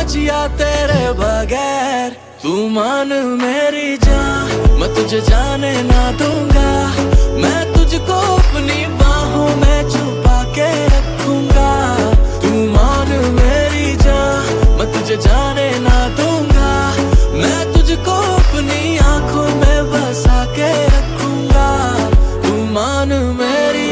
जिया तेरे बगैर। तू मान मेरी जान, मैं तुझे जाने ना दूंगा। मैं तुझको अपनी बाहों में छुपा के रखूंगा। तू मान मेरी जान, मैं तुझे जाने ना दूंगा। मैं तुझको अपनी आंखों में बसा के रखूंगा। तू मान मेरी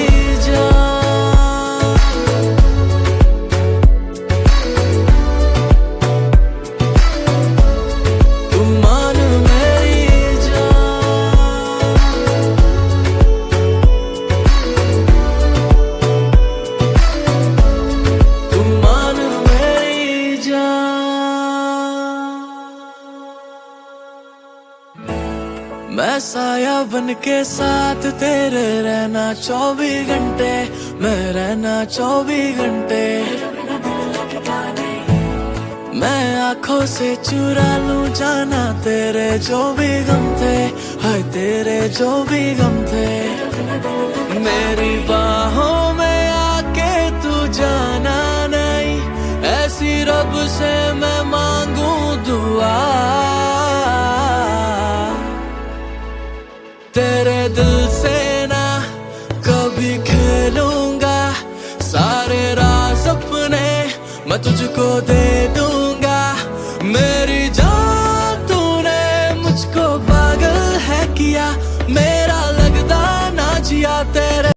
मैं साया बन के साथ तेरे रहना 24 घंटे। मैं रहना 24 घंटे। मैं आंखों से चुरा लूं जाना तेरे जो भी गम थे। हाय तेरे जो भी गम थे। मेरी बाहों में आके तू जाना नहीं, ऐसी रब से मैं मांगू दुआ। तेरे दिल से ना कभी खेलूंगा, सारे राज अपने मैं तुझको दे दूंगा। मेरी